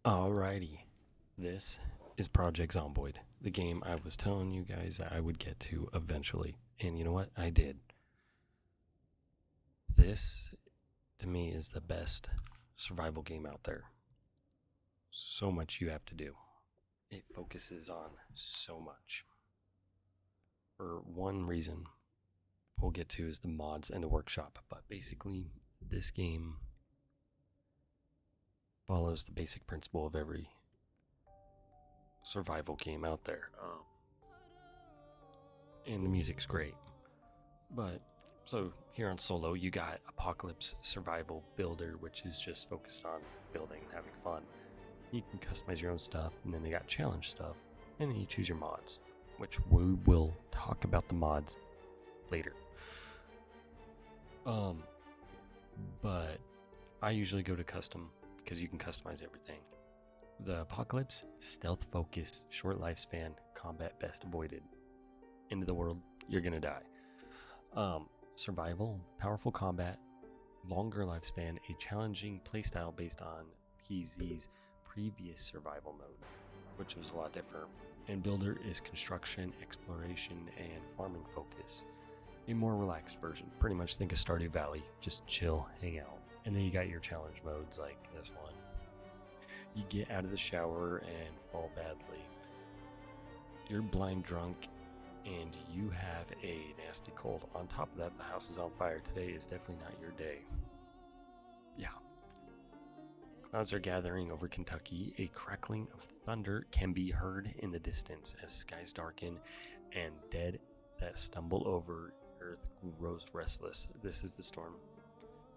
Alrighty, this is Project Zomboid, the game I was telling you guys that I would get to eventually. And you know what? I did. This, to me, is the best survival game out there. So much you have to do. It focuses on so much. For one reason, we'll get to is the mods and the workshop. But basically, this game follows the basic principle of every survival game out there. And the music's great. But so here on Solo, you got Apocalypse Survival Builder, which is just focused on building and having fun. You can customize your own stuff, and then they got challenge stuff, and then you choose your mods, which we will talk about the mods later. But I usually go to custom because you can customize everything. The Apocalypse, stealth focus, short lifespan, combat best avoided. Into the world, you're gonna die. Survival, powerful combat, longer lifespan, a challenging playstyle based on PZ's previous survival mode, which was a lot different. And Builder is construction, exploration, and farming focus. A more relaxed version. Pretty much think of Stardew Valley, just chill, hang out. And then you got your challenge modes like this one. You get out of the shower and fall badly. You're blind drunk and you have a nasty cold. On top of that, the house is on fire. Today is definitely not your day. Yeah. Clouds are gathering over Kentucky. A crackling of thunder can be heard in the distance as skies darken and dead that stumble over earth grows restless. This is the storm.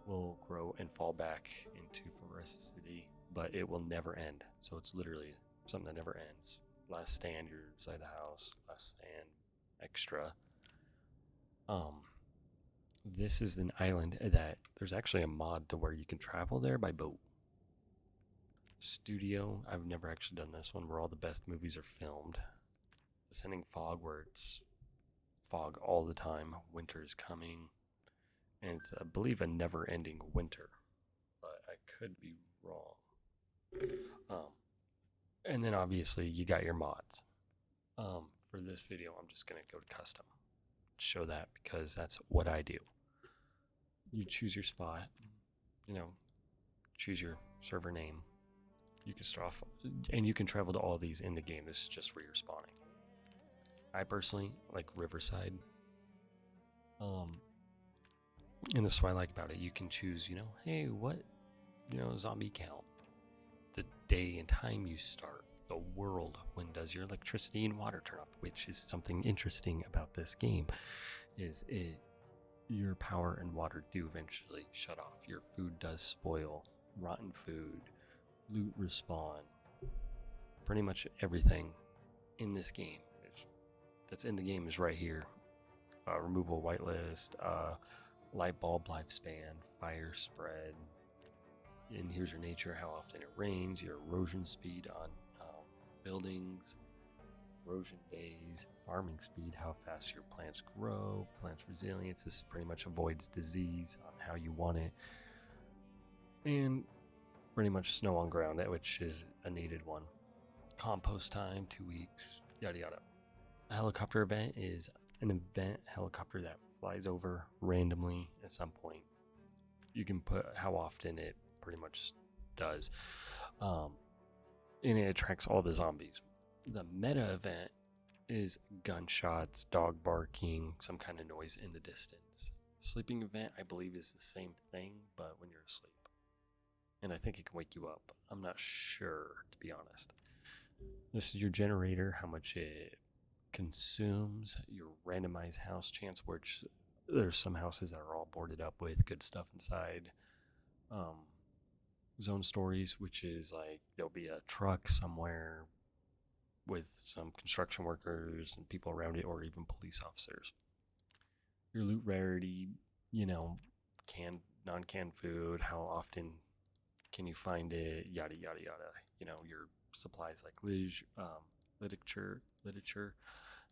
Will grow and fall back into ferocity, but it will never end. So it's literally something that never ends. Last stand, you're inside the house. Last stand, extra. This is an island that there's actually a mod to where you can travel there by boat. Studio, I've never actually done this one where all the best movies are filmed. Sending fog where it's fog all the time. Winter is coming. And it's, I believe, a never ending winter. But I could be wrong. And then obviously you got your mods. For this video, I'm just going to go to custom. Show that because that's what I do. You choose your spot, choose your server name. You can start off, and you can travel to all these in the game. This is just where you're spawning. I personally like Riverside. And that's what I like about it. You can choose, hey, what, zombie count, the day and time you start, the world, when does your electricity and water turn up, which is something interesting about this game, is your power and water do eventually shut off. Your food does spoil, rotten food, loot respawn, pretty much everything in this game that's in the game is right here. Removal whitelist, light bulb lifespan, fire spread, and here's your nature, how often it rains, your erosion speed on buildings, erosion days, farming speed, how fast your plants grow, plants resilience. This pretty much avoids disease on how you want it, and pretty much snow on ground, which is a needed one. Compost time, 2 weeks, yada yada. A helicopter event is an event helicopter that flies over randomly at some point. You can put how often it pretty much does. And it attracts all the zombies. The meta event is gunshots, dog barking, some kind of noise in the distance. Sleeping event, I believe, is the same thing, but when you're asleep. And I think it can wake you up. I'm not sure, to be honest. This is your generator, how much it consumes, your randomized house chance, which there's some houses that are all boarded up with good stuff inside. Zone stories, which is like there'll be a truck somewhere with some construction workers and people around it, or even police officers. Your loot rarity, canned, non-canned food, how often can you find it, yada yada yada. Your supplies like literature,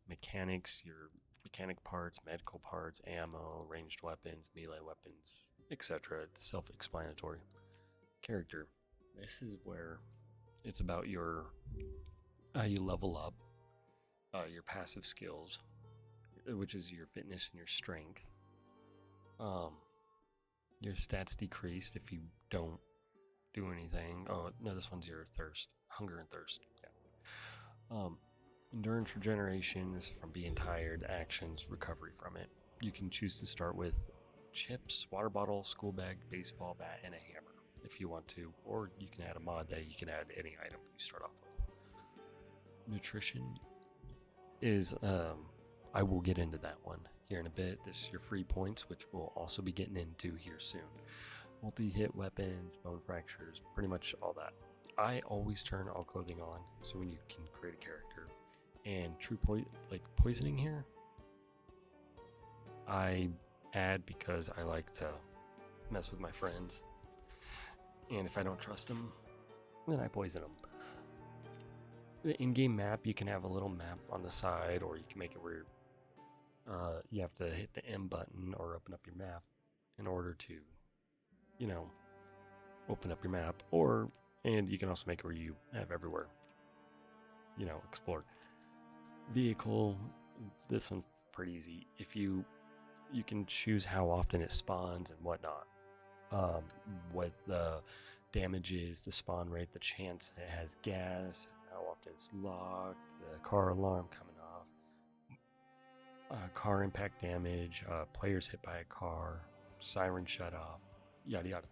mechanics, your mechanic parts, medical parts, ammo, ranged weapons, melee weapons, etc. Self-explanatory. Character. This is where It's about your how you level up, your passive skills, which is your fitness and your strength. Um, your stats decreased if you don't do anything. Oh no, this one's your thirst, hunger and thirst. Yeah. Endurance regeneration is from being tired. Actions recovery from it. You can choose to start with chips, water bottle, school bag, baseball bat, and a hammer if you want to, or you can add a mod that you can add any item you start off with. Nutrition is I will get into that one here in a bit. This is your free points, which we'll also be getting into here soon. Multi-hit weapons, bone fractures, pretty much all that. I always turn all clothing on, so when you can create a character. And true poisoning here, I add because I like to mess with my friends, and if I don't trust them, then I poison them. The in-game map, you can have a little map on the side, or you can make it where you have to hit the M button or open up your map in order to, open up your map. And you can also make it where you have everywhere, explored. Vehicle, this one's pretty easy. If you can choose how often it spawns and whatnot. What the damage is, the spawn rate, the chance it has gas, how often it's locked, the car alarm coming off, car impact damage, players hit by a car, siren shut off, yada yada.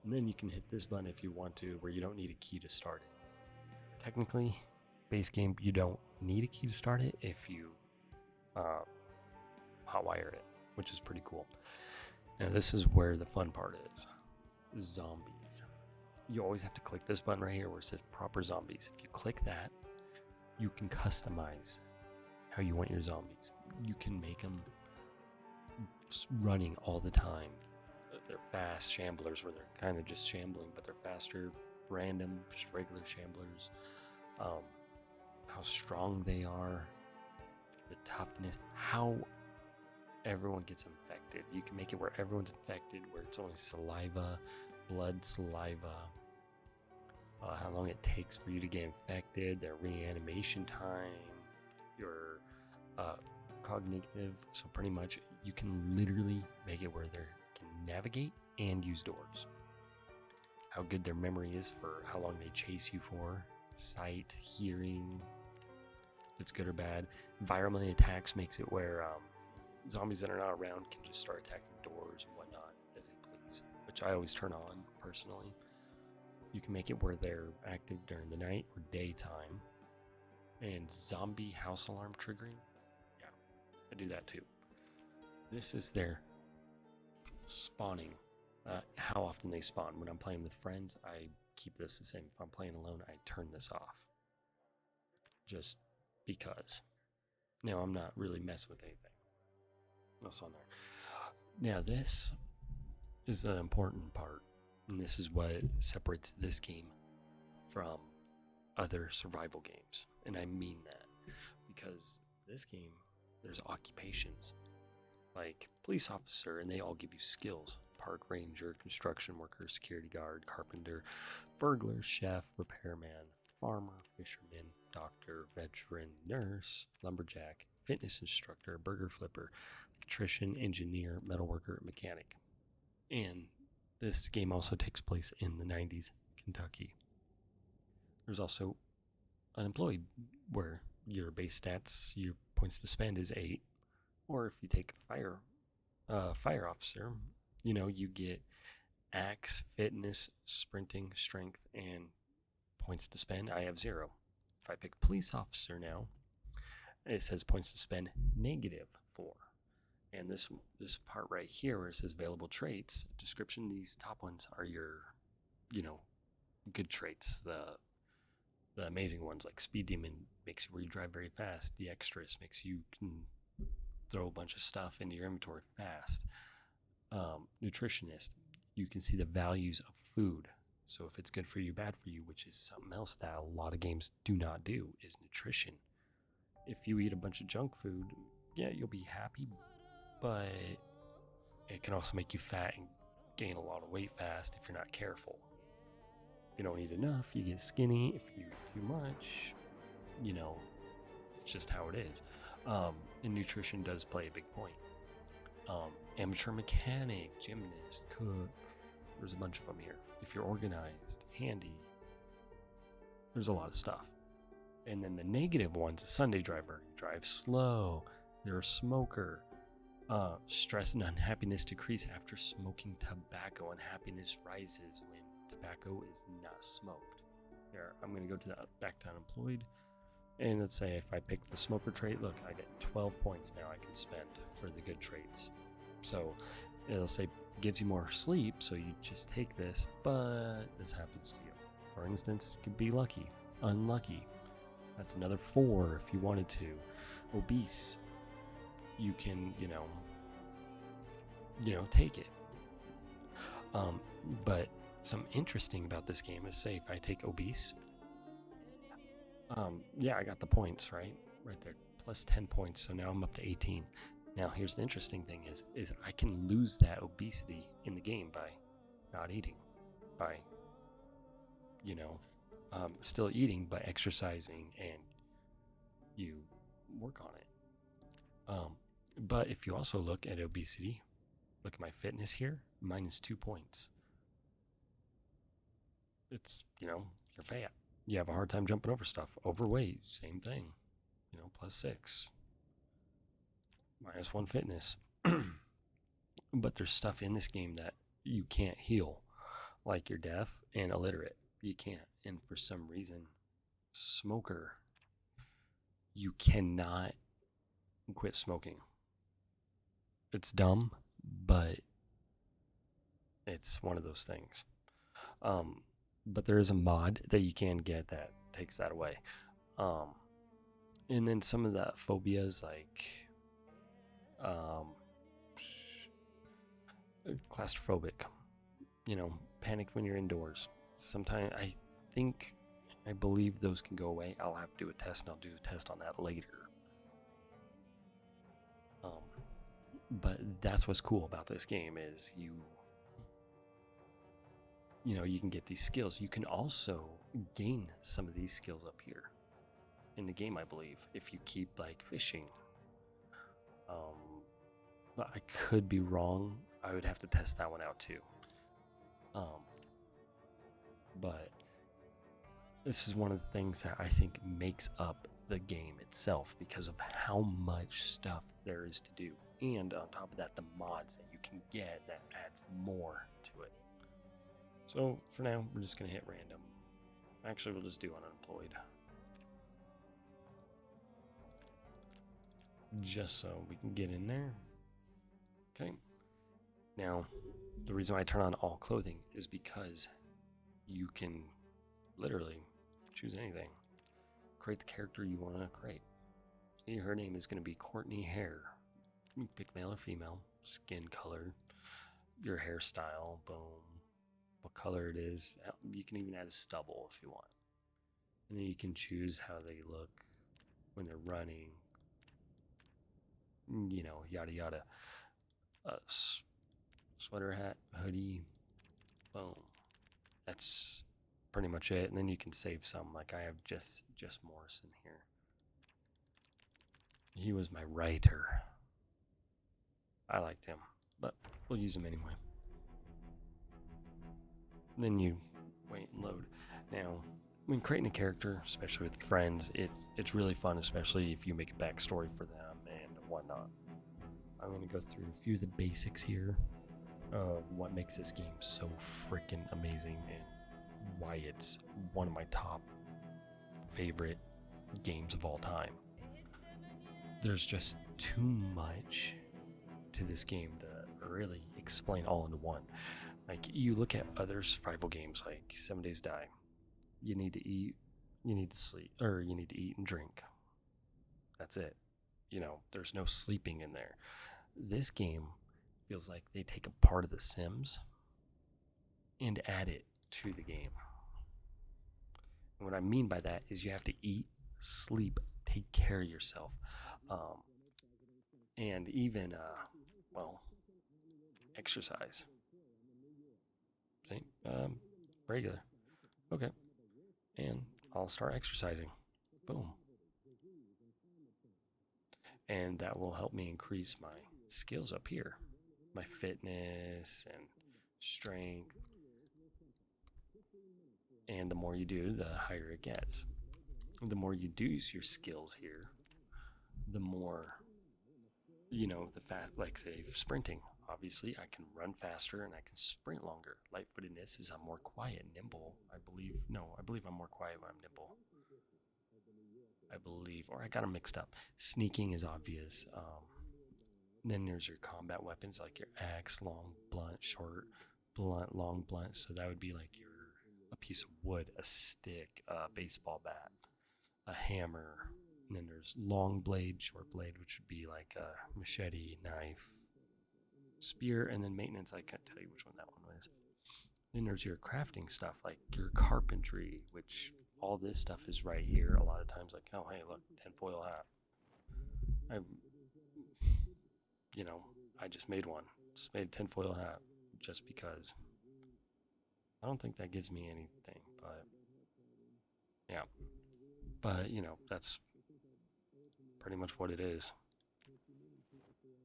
And then you can hit this button if you want to, where you don't need a key to start it. Technically, base game, you don't need a key to start it if you hotwire it, which is pretty cool. Now this is where the fun part is. Zombies. You always have to click this button right here where it says proper zombies. If you click that, you can customize how you want your zombies. You can make them running all the time. They're fast shamblers where they're kind of just shambling, but they're faster, random, just regular shamblers. How strong they are, the toughness, how everyone gets infected. You can make it where everyone's infected, where it's only saliva, blood, saliva, how long it takes for you to get infected, their reanimation time, your cognitive. So pretty much you can literally make it where they can navigate and use doors. How good their memory is for how long they chase you for, sight, hearing, if it's good or bad. Environmental attacks makes it where zombies that are not around can just start attacking doors and whatnot as they please, which I always turn on personally. You can make it where they're active during the night or daytime. And zombie house alarm triggering, yeah, I do that too. This is their spawning, how often they spawn. When I'm playing with friends, I keep this the same. If I'm playing alone, I turn this off, just because. Now I'm not really messing with anything else on there. Now this is the important part, and this is what separates this game from other survival games. And I mean that because this game, there's occupations like police officer, and they all give you skills: park ranger, construction worker, security guard, carpenter, burglar, chef, repairman, farmer, fisherman, doctor, veteran, nurse, lumberjack, fitness instructor, burger flipper, electrician, engineer, metalworker, mechanic. And this game also takes place in the 90s Kentucky. There's also unemployed, where your base stats, your points to spend is 8. Or if you take fire officer, you get axe, fitness, sprinting, strength, and points to spend. I have 0. If I pick police officer now, it says points to spend -4. And this part right here where it says available traits, description, these top ones are your, good traits. The amazing ones like speed demon makes you where you drive very fast. The extras makes you can throw a bunch of stuff into your inventory fast. Nutritionist, you can see the values of food. So if it's good for you, bad for you, which is something else that a lot of games do not do, is nutrition. If you eat a bunch of junk food, yeah, you'll be happy, but it can also make you fat and gain a lot of weight fast if you're not careful. If you don't eat enough, you get skinny. If you eat too much, you know, it's just how it is. And nutrition does play a big point. Amateur mechanic, gymnast, cook. There's a bunch of them here. If you're organized, handy, there's a lot of stuff. And then the negative one's a Sunday driver. You drive slow. You're a smoker. Stress and unhappiness decrease after smoking tobacco, and happiness rises when tobacco is not smoked. Here, I'm going to go to the back to unemployed. And let's say if I pick the smoker trait, look, I get 12 points now I can spend for the good traits. So it'll say gives you more sleep, so you just take this, but this happens to you. For instance, you could be lucky, unlucky. That's another 4 if you wanted to. Obese, you can, take it. But something interesting about this game is, say if I take obese, yeah, I got the points, right there, plus 10 points, so now I'm up to 18. Now here's the interesting thing is I can lose that obesity in the game by not eating, by still eating, but exercising, and you work on it. But if you also look at obesity, look at my fitness here, -2 points. It's, you're fat. You have a hard time jumping over stuff. Overweight, same thing. +6. -1 fitness. But there's stuff in this game that you can't heal. Like you're deaf and illiterate. You can't. And for some reason, smoker, you cannot quit smoking. It's dumb, but it's one of those things. But there is a mod that you can get that takes that away. And then some of the phobias, like claustrophobic, panic when you're indoors. Sometimes I believe those can go away. I'll have to do a test, and I'll do a test on that later. But that's what's cool about this game is you can get these skills. You can also gain some of these skills up here in the game, I believe, if you keep like fishing. But I could be wrong. I would have to test that one out too. But this is one of the things that I think makes up the game itself because of how much stuff there is to do. And on top of that, the mods that you can get that adds more to it. So for now, we're just going to hit random. Actually, we'll just do unemployed. Just so we can get in there. Okay. Now, the reason why I turn on all clothing is because you can literally choose anything. Create the character you want to create. See, her name is going to be Courtney Hair. You pick male or female, skin color, your hairstyle, boom, what color it is. You can even add a stubble if you want. And then you can choose how they look when they're running, yada yada. Sweater, hat, hoodie, boom. That's pretty much it. And then you can save some. Like I have just Morrison here. He was my writer. I liked him, but we'll use him anyway. And then you wait and load. Now, when creating a character, especially with friends, it's really fun, especially if you make a backstory for them and whatnot. I'm going to go through a few of the basics here of what makes this game so freaking amazing and why it's one of my top favorite games of all time. There's just too much to this game to really explain all into one. Like you look at other survival games like 7 Days to Die. You need to eat, you need to sleep, or you need to eat and drink. That's it. There's no sleeping in there. This game feels like they take a part of The Sims and add it to the game. And what I mean by that is you have to eat, sleep, take care of yourself, and even, exercise. See, regular. Okay. And I'll start exercising. Boom. And that will help me increase my skills up here, my fitness and strength. And the more you do, the higher it gets. The more you do use your skills here, the more, the like say sprinting. Obviously, I can run faster and I can sprint longer. Light-footedness is I'm more quiet, nimble. I believe, no, I believe I'm more quiet when I'm nimble. I believe, or I got them mixed up. Sneaking is obvious. Then there's your combat weapons like your axe, long, blunt, short, blunt, long, blunt. So that would be like a piece of wood, a stick, a baseball bat, a hammer. And then there's long blade, short blade, which would be like a machete, knife, spear, and then maintenance. I can't tell you which one that one was. Then there's your crafting stuff like your carpentry, which all this stuff is right here. A lot of times, like, oh, hey, look, tinfoil hat. I, you know, I just made one. Just made a tinfoil hat just because. I don't think that gives me anything, but yeah. But, that's pretty much what it is.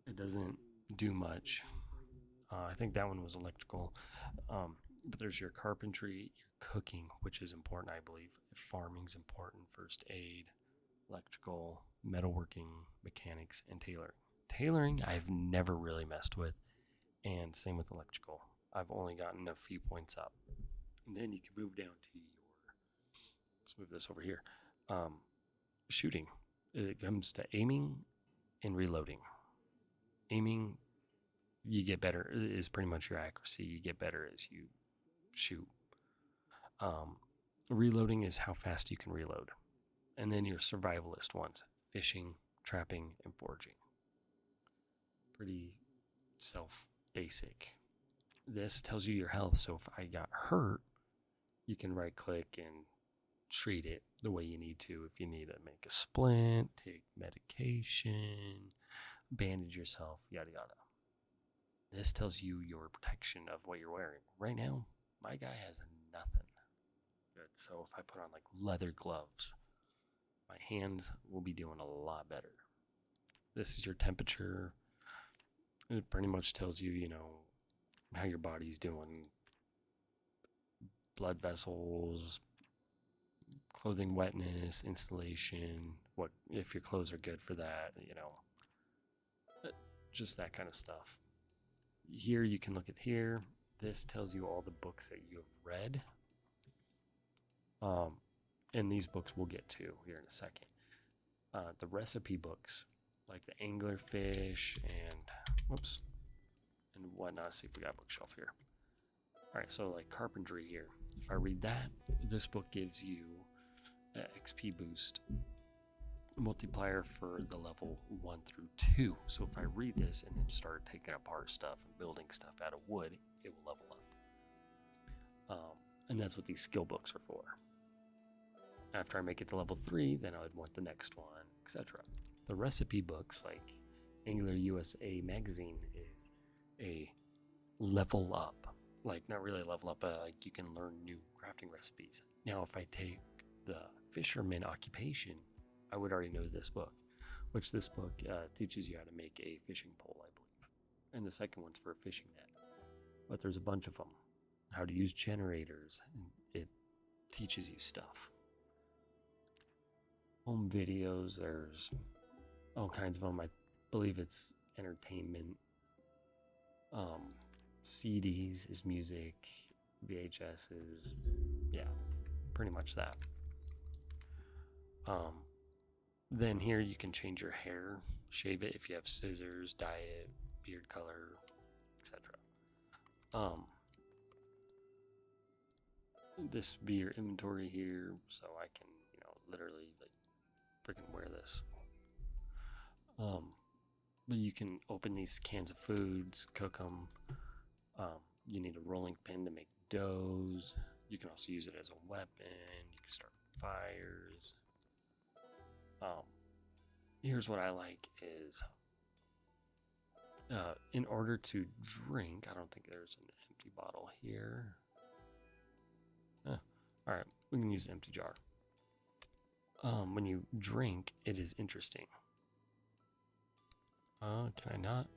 It doesn't do much. I think that one was electrical. But there's your carpentry, your cooking, which is important, I believe. Farming's important, first aid, electrical, metalworking, mechanics, and tailoring. Tailoring, I've never really messed with, and same with electrical. I've only gotten a few points up. And then you can move down to your. Let's move this over here. Shooting. It comes to aiming and reloading. Aiming, you get better, is pretty much your accuracy. You get better as you shoot. Reloading is how fast you can reload. And then your survivalist ones, fishing, trapping, and foraging. Pretty self basic. This tells you your health, so if I got hurt, you can right click and treat it the way you need to. If you need to make a splint, take medication, bandage yourself, yada yada. This tells you your protection of what you're wearing. Right now, my guy has nothing. Good. So if I put on like leather gloves, my hands will be doing a lot better. This is your temperature. It pretty much tells you, how your body's doing. Blood vessels, clothing wetness, installation, what if your clothes are good for that, just that kind of stuff. Here you can look at here. This tells you all the books that you have read. And these books we'll get to here in a second. The recipe books, like the anglerfish and whatnot. Let's see if we got a bookshelf here. All right, so like carpentry here. If I read that, this book gives you an XP boost multiplier for the level 1 through 2. So if I read this and then start taking apart stuff and building stuff out of wood, it will level up. And that's what these skill books are for. After I make it to level 3, then I would want the next one, etc. The recipe books, like Angler USA magazine, is a level up. Like, not really level up, but like you can learn new crafting recipes. Now, if I take the fisherman occupation, I would already know this book, which this book teaches you how to make a fishing pole, I believe. And the second one's for a fishing net. But there's a bunch of them. How to use generators. It teaches you stuff. Home videos, there's all kinds of them. I believe it's entertainment. CDs is music. VHS is, yeah, pretty much that. Then here you can change your hair, shave it if you have scissors, dye it, beard color, etc. This would be your inventory here, so I can, literally like freaking wear this. But you can open these cans of foods, cook them. You need a rolling pin to make doughs. You can also use it as a weapon. You can start fires. Here's what I like is, in order to drink, I don't think there's an empty bottle here. All right, we can use an empty jar. When you drink, it is interesting. Can I not?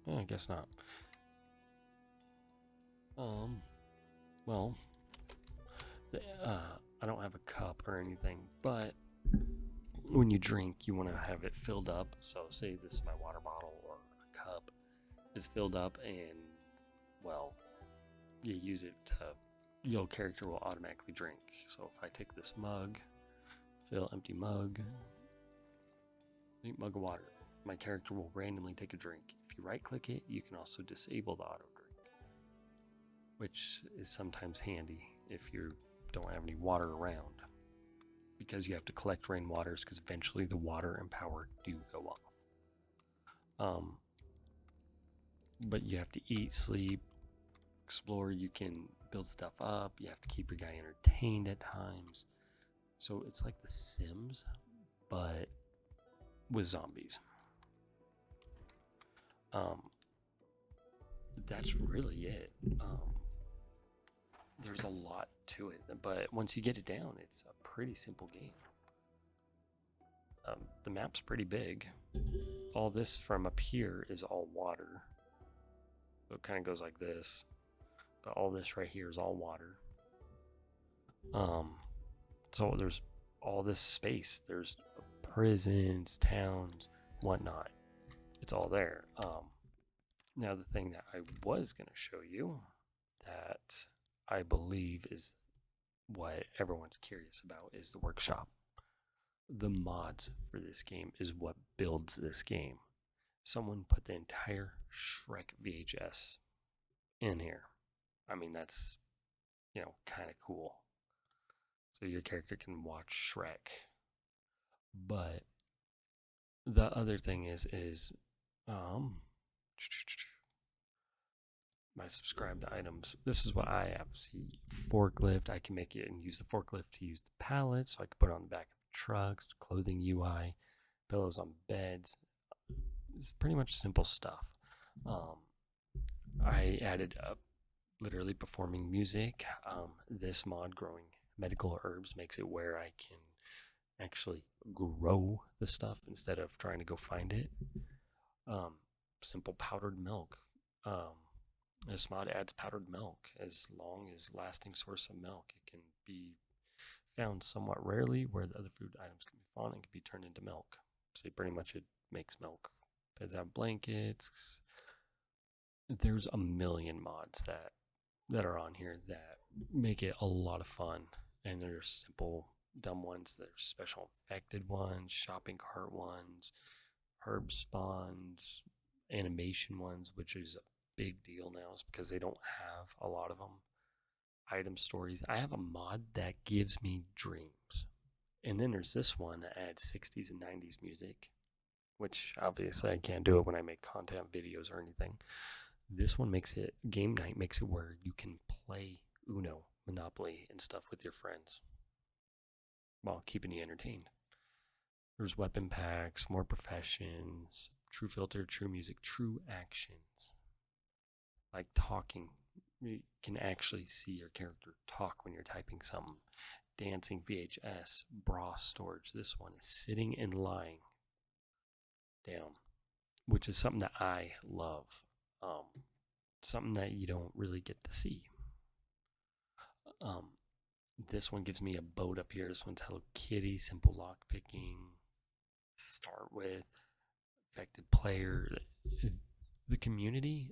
I guess not. Well, I don't have a cup or anything, but when you drink, you want to have it filled up. So, say this is my water bottle or a cup. It's filled up, and well, you use it to your character will automatically drink. So if I take this mug, fill empty mug of water, my character will randomly take a drink. If you right click it, you can also disable the auto drink, which is sometimes handy if you don't have any water around, because you have to collect rainwaters because eventually the water and power do go off. But you have to eat, sleep, explore. You can build stuff up. You have to keep your guy entertained at times. So it's like The Sims, but with zombies. That's really it. There's a lot to it, but once you get it down, it's a pretty simple game. The map's pretty big. All this from up here is all water. So it kind of goes like this, but all this right here is all water. So there's all this space. There's prisons, towns, whatnot. It's all there. Now the thing that I was going to show you that I believe is what everyone's curious about is the workshop. The mods for this game is what builds this game. Someone put the entire Shrek VHS in here. I mean, that's, kind of cool. So your character can watch Shrek. But the other thing is my subscribed items. This is what I have. See, forklift. I can make it and use the forklift to use the pallet, so I can put it on the back of trucks, clothing UI, pillows on beds. It's pretty much simple stuff. I added up literally performing music. This mod, growing medical herbs, makes it where I can actually grow the stuff instead of trying to go find it. Simple powdered milk. This mod adds powdered milk as long as lasting source of milk. It can be found somewhat rarely where the other food items can be found and can be turned into milk. So pretty much it makes milk. Beds have blankets. There's a million mods that are on here that make it a lot of fun. And there's simple dumb ones, there's special infected ones, shopping cart ones, herb spawns, animation ones, which is a big deal now because they don't have a lot of them. Item stories. I have a mod that gives me dreams. And then there's this one that adds 60s and 90s music, which obviously I can't do it when I make content videos or anything. This one makes it, game night makes it where you can play Uno, Monopoly, and stuff with your friends while keeping you entertained. There's weapon packs, more professions, true filter, true music, true actions. Like talking. You can actually see your character talk when you're typing something. Dancing VHS, bra storage. This one is sitting and lying down, which is something that I love. Something that you don't really get to see. This one gives me a boat up here. This one's Hello Kitty, simple lock picking. Start with affected player. The community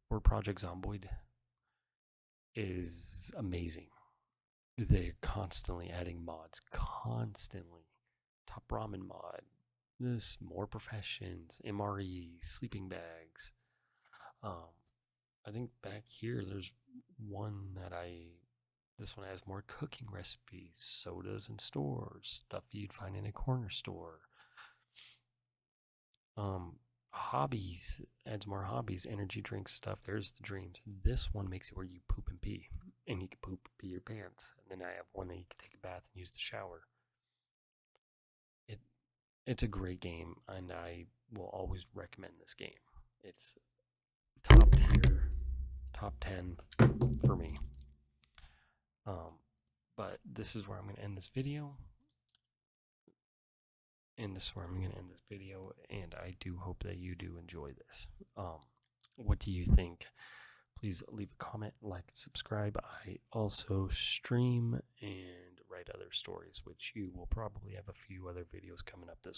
for Project Zomboid is amazing. They're constantly adding mods, constantly. Top ramen mod, this more professions, MRE, sleeping bags. I think back here there's one that this one has more cooking recipes, sodas in stores, stuff you'd find in a corner store. Hobbies, adds more hobbies, energy drinks stuff. There's the dreams. This one makes it where you poop and pee, and you can poop, pee your pants. And then I have one that you can take a bath and use the shower. It's a great game, and I will always recommend this game. It's top tier, top 10 for me. But this is where I'm going to end this video. And this is where I'm going to end this video. And I do hope that you do enjoy this. What do you think? Please leave a comment, like, subscribe. I also stream and write other stories, which you will probably have a few other videos coming up this week.